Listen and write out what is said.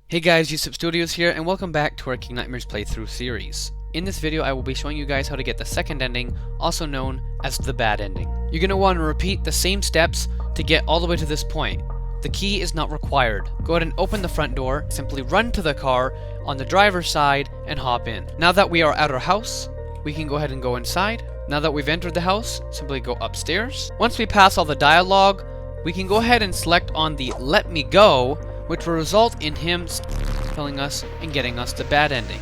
Hey guys, YouTube Studios here, and welcome back to our King Nightmares playthrough series. In this video, I will be showing you guys how to get the second ending, also known as the bad ending. You're going to want to repeat the same steps to get all the way to this point. The key is not required. Go ahead and open the front door, simply run to the car on the driver's side, and hop in. Now that we are at our house, we can go ahead and go inside. Now that we've entered the house, simply go upstairs. Once we pass all the dialogue, we can go ahead and select on the Let Me Go, which will result in him killing us and getting us the bad ending.